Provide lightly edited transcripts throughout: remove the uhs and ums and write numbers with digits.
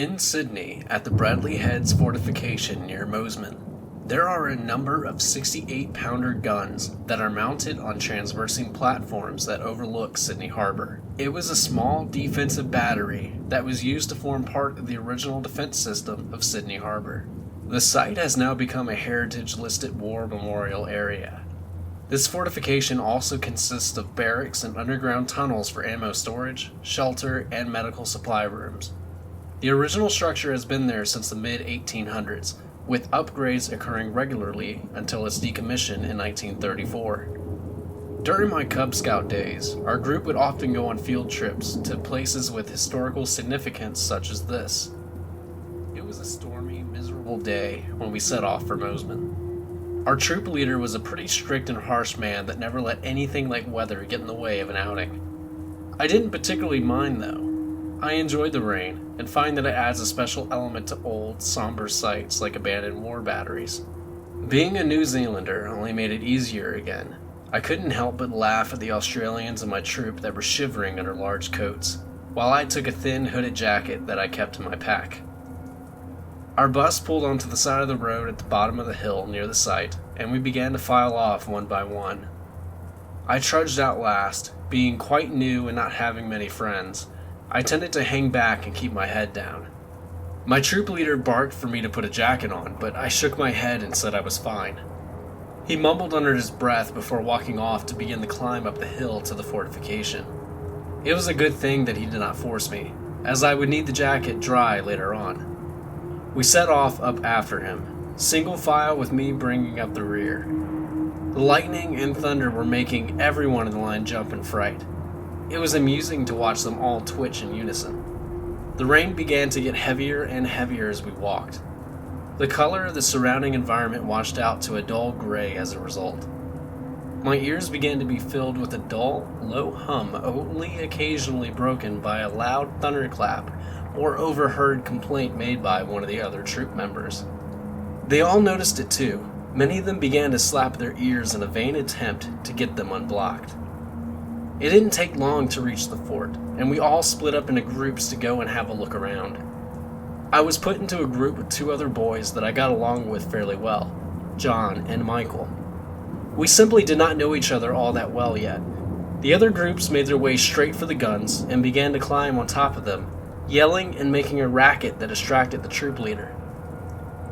In Sydney, at the Bradley Heads fortification near Mosman, there are a number of 68-pounder guns that are mounted on transversing platforms that overlook Sydney Harbor. It was a small defensive battery that was used to form part of the original defense system of Sydney Harbor. The site has now become a heritage-listed war memorial area. This fortification also consists of barracks and underground tunnels for ammo storage, shelter, and medical supply rooms. The original structure has been there since the mid-1800s, with upgrades occurring regularly until its decommission in 1934. During my Cub Scout days, our group would often go on field trips to places with historical significance such as this. It was a stormy, miserable day when we set off for Mosman. Our troop leader was a pretty strict and harsh man that never let anything like weather get in the way of an outing. I didn't particularly mind though. I enjoyed the rain, and find that it adds a special element to old, somber sites like abandoned war batteries. Being a New Zealander only made it easier again. I couldn't help but laugh at the Australians in my troop that were shivering under large coats, while I took a thin hooded jacket that I kept in my pack. Our bus pulled onto the side of the road at the bottom of the hill near the site, and we began to file off one by one. I trudged out last, being quite new and not having many friends. I tended to hang back and keep my head down. My troop leader barked for me to put a jacket on, but I shook my head and said I was fine. He mumbled under his breath before walking off to begin the climb up the hill to the fortification. It was a good thing that he did not force me, as I would need the jacket dry later on. We set off up after him, single file with me bringing up the rear. The lightning and thunder were making everyone in the line jump in fright. It was amusing to watch them all twitch in unison. The rain began to get heavier and heavier as we walked. The color of the surrounding environment washed out to a dull gray as a result. My ears began to be filled with a dull, low hum only occasionally broken by a loud thunderclap or overheard complaint made by one of the other troop members. They all noticed it too. Many of them began to slap their ears in a vain attempt to get them unblocked. It didn't take long to reach the fort, and we all split up into groups to go and have a look around. I was put into a group with two other boys that I got along with fairly well, John and Michael. We simply did not know each other all that well yet. The other groups made their way straight for the guns and began to climb on top of them, yelling and making a racket that distracted the troop leader.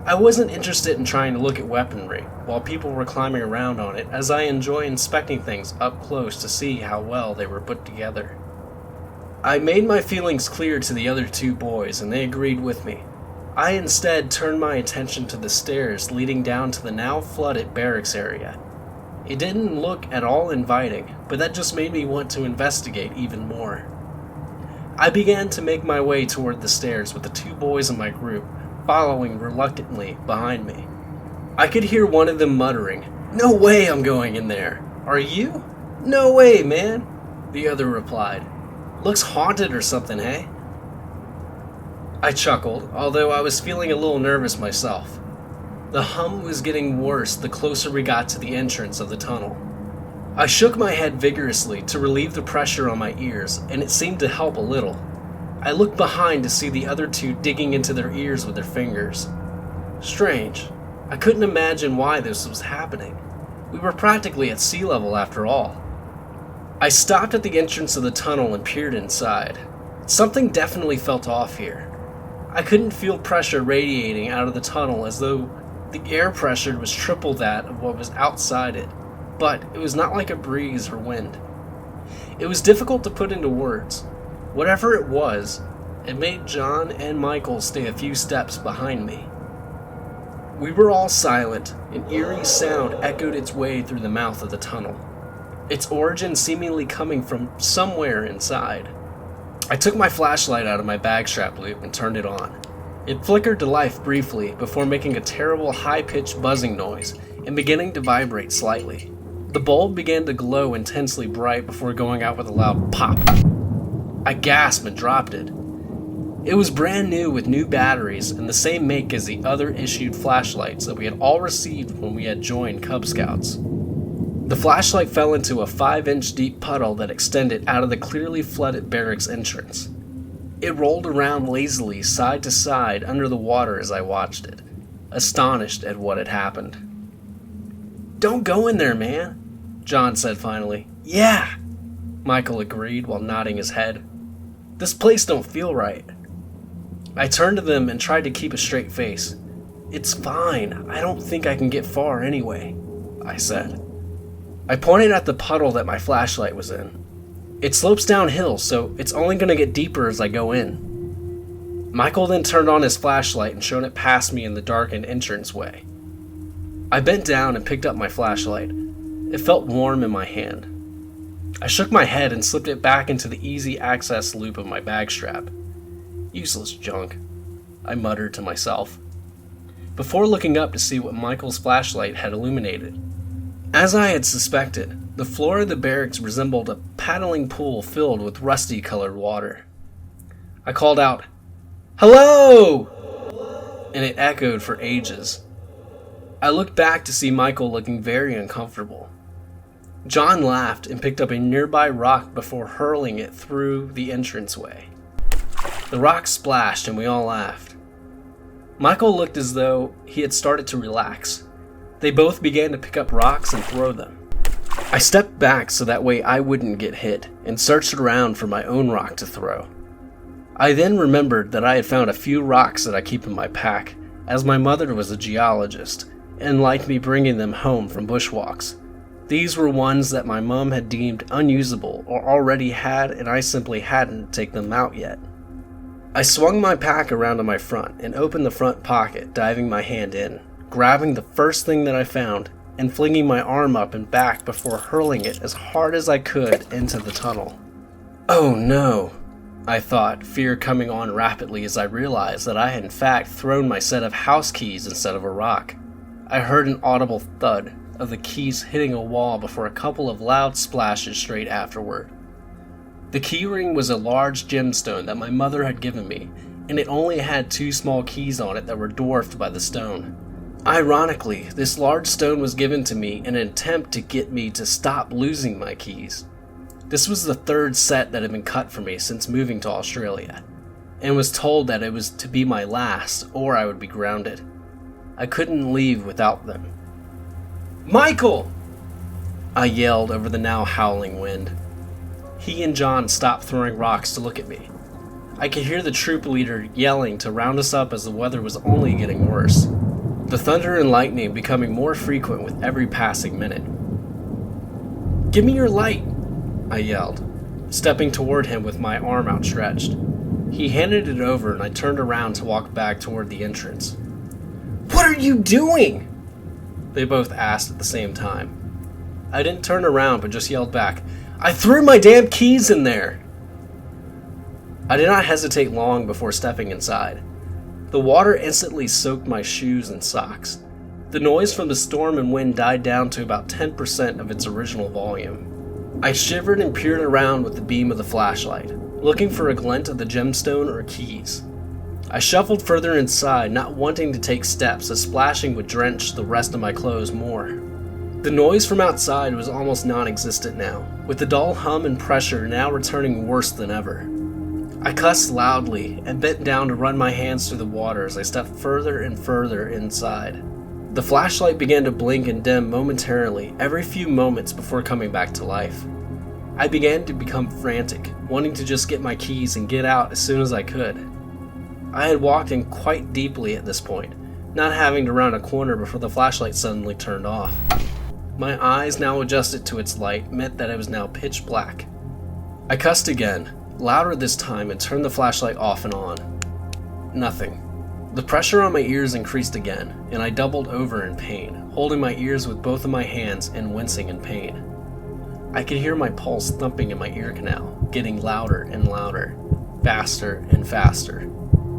I wasn't interested in trying to look at weaponry while people were climbing around on it, as I enjoy inspecting things up close to see how well they were put together. I made my feelings clear to the other two boys and they agreed with me. I instead turned my attention to the stairs leading down to the now flooded barracks area. It didn't look at all inviting, but that just made me want to investigate even more. I began to make my way toward the stairs with the two boys in my group following reluctantly behind me. I could hear one of them muttering, "No way I'm going in there." "Are you?" "No way, man," the other replied. "Looks haunted or something, hey?" I chuckled, although I was feeling a little nervous myself. The hum was getting worse the closer we got to the entrance of the tunnel. I shook my head vigorously to relieve the pressure on my ears, and it seemed to help a little. I looked behind to see the other two digging into their ears with their fingers. Strange. I couldn't imagine why this was happening. We were practically at sea level after all. I stopped at the entrance of the tunnel and peered inside. Something definitely felt off here. I couldn't feel pressure radiating out of the tunnel, as though the air pressure was triple that of what was outside it, but it was not like a breeze or wind. It was difficult to put into words. Whatever it was, it made John and Michael stay a few steps behind me. We were all silent. An eerie sound echoed its way through the mouth of the tunnel, its origin seemingly coming from somewhere inside. I took my flashlight out of my bag strap loop and turned it on. It flickered to life briefly before making a terrible high-pitched buzzing noise and beginning to vibrate slightly. The bulb began to glow intensely bright before going out with a loud pop. I gasped and dropped it. It was brand new with new batteries and the same make as the other issued flashlights that we had all received when we had joined Cub Scouts. The flashlight fell into a 5-inch deep puddle that extended out of the clearly flooded barracks entrance. It rolled around lazily side to side under the water as I watched it, astonished at what had happened. "Don't go in there, man," John said finally. "Yeah," Michael agreed while nodding his head. "This place don't feel right." I turned to them and tried to keep a straight face. "It's fine. I don't think I can get far anyway," I said. I pointed at the puddle that my flashlight was in. "It slopes downhill, so it's only going to get deeper as I go in." Michael then turned on his flashlight and shone it past me in the darkened entranceway. I bent down and picked up my flashlight. It felt warm in my hand. I shook my head and slipped it back into the easy access loop of my bag strap. "Useless junk," I muttered to myself, before looking up to see what Michael's flashlight had illuminated. As I had suspected, the floor of the barracks resembled a paddling pool filled with rusty-colored water. I called out, "Hello!" and it echoed for ages. I looked back to see Michael looking very uncomfortable. John laughed and picked up a nearby rock before hurling it through the entranceway. The rock splashed and we all laughed. Michael looked as though he had started to relax. They both began to pick up rocks and throw them. I stepped back so that way I wouldn't get hit and searched around for my own rock to throw. I then remembered that I had found a few rocks that I keep in my pack, as my mother was a geologist and liked me bringing them home from bushwalks. These were ones that my mom had deemed unusable or already had, and I simply hadn't taken them out yet. I swung my pack around to my front and opened the front pocket, diving my hand in, grabbing the first thing that I found and flinging my arm up and back before hurling it as hard as I could into the tunnel. "Oh no," I thought, fear coming on rapidly as I realized that I had in fact thrown my set of house keys instead of a rock. I heard an audible thud of the keys hitting a wall before a couple of loud splashes straight afterward. The key ring was a large gemstone that my mother had given me, and it only had 2 small keys on it that were dwarfed by the stone. Ironically, this large stone was given to me in an attempt to get me to stop losing my keys. This was the 3rd set that had been cut for me since moving to Australia, and was told that it was to be my last or I would be grounded. I couldn't leave without them. "Michael!" I yelled over the now howling wind. He and John stopped throwing rocks to look at me. I could hear the troop leader yelling to round us up as the weather was only getting worse, the thunder and lightning becoming more frequent with every passing minute. "Give me your light," I yelled, stepping toward him with my arm outstretched. He handed it over and I turned around to walk back toward the entrance. "What are you doing?" they both asked at the same time. I didn't turn around but just yelled back, "I threw my damn keys in there!" I did not hesitate long before stepping inside. The water instantly soaked my shoes and socks. The noise from the storm and wind died down to about 10% of its original volume. I shivered and peered around with the beam of the flashlight, looking for a glint of the gemstone or keys. I shuffled further inside, not wanting to take steps as splashing would drench the rest of my clothes more. The noise from outside was almost non-existent now, with the dull hum and pressure now returning worse than ever. I cussed loudly and bent down to run my hands through the water as I stepped further and further inside. The flashlight began to blink and dim momentarily every few moments before coming back to life. I began to become frantic, wanting to just get my keys and get out as soon as I could. I had walked in quite deeply at this point, not having to round a corner before the flashlight suddenly turned off. My eyes, now adjusted to its light, meant that it was now pitch black. I cussed again, louder this time, and turned the flashlight off and on. Nothing. The pressure on my ears increased again, and I doubled over in pain, holding my ears with both of my hands and wincing in pain. I could hear my pulse thumping in my ear canal, getting louder and louder, faster and faster,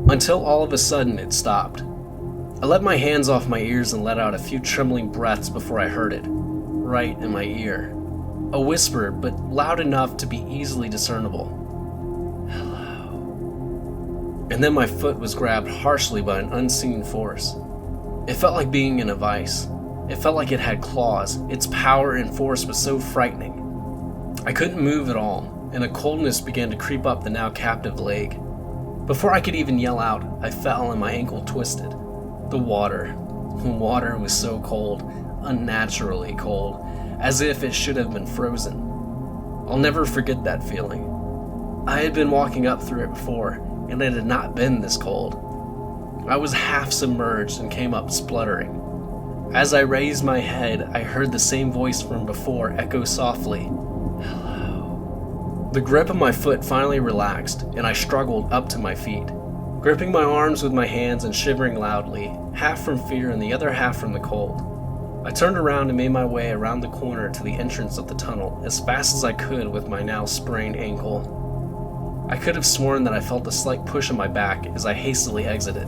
until all of a sudden it stopped. I let my hands off my ears and let out a few trembling breaths before I heard it, right in my ear. A whisper, but loud enough to be easily discernible. "Hello." And then my foot was grabbed harshly by an unseen force. It felt like being in a vice. It felt like it had claws. Its power and force was so frightening. I couldn't move at all, and a coldness began to creep up the now captive leg. Before I could even yell out, I fell and my ankle twisted. The water was so cold, unnaturally cold, as if it should have been frozen. I'll never forget that feeling. I had been walking up through it before, and it had not been this cold. I was half submerged and came up spluttering. As I raised my head, I heard the same voice from before echo softly, "Hello." The grip of my foot finally relaxed, and I struggled up to my feet, gripping my arms with my hands and shivering loudly, half from fear and the other half from the cold. I turned around and made my way around the corner to the entrance of the tunnel as fast as I could with my now sprained ankle. I could have sworn that I felt a slight push on my back as I hastily exited.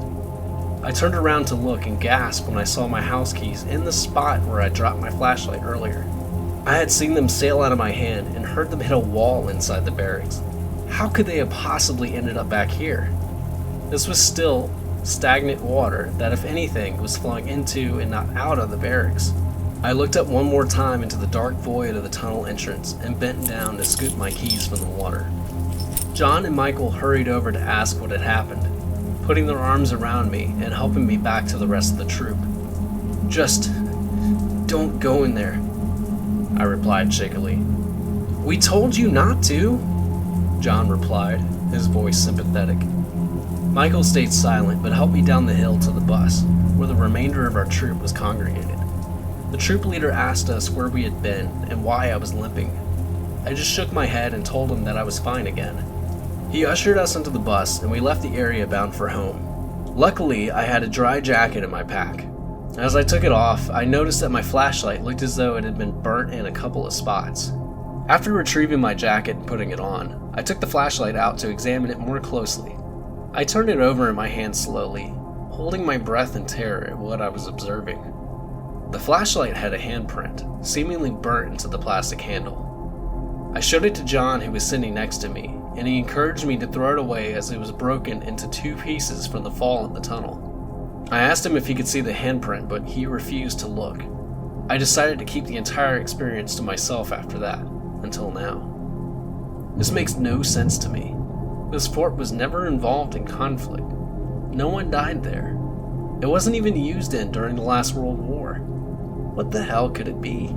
I turned around to look and gasped when I saw my house keys in the spot where I dropped my flashlight earlier. I had seen them sail out of my hand and heard them hit a wall inside the barracks. How could they have possibly ended up back here? This was still stagnant water that, if anything, was flowing into and not out of the barracks. I looked up one more time into the dark void of the tunnel entrance and bent down to scoop my keys from the water. John and Michael hurried over to ask what had happened, putting their arms around me and helping me back to the rest of the troop. "Just don't go in there," I replied shakily. "We told you not to," John replied, his voice sympathetic. Michael stayed silent but helped me down the hill to the bus, where the remainder of our troop was congregated. The troop leader asked us where we had been and why I was limping. I just shook my head and told him that I was fine again. He ushered us into the bus and we left the area bound for home. Luckily, I had a dry jacket in my pack. As I took it off, I noticed that my flashlight looked as though it had been burnt in a couple of spots. After retrieving my jacket and putting it on, I took the flashlight out to examine it more closely. I turned it over in my hand slowly, holding my breath in terror at what I was observing. The flashlight had a handprint, seemingly burnt into the plastic handle. I showed it to John, who was sitting next to me, and he encouraged me to throw it away as it was broken into 2 pieces from the fall in the tunnel. I asked him if he could see the handprint, but he refused to look. I decided to keep the entire experience to myself after that, until now. This makes no sense to me. This fort was never involved in conflict. No one died there. It wasn't even used during the last World War. What the hell could it be?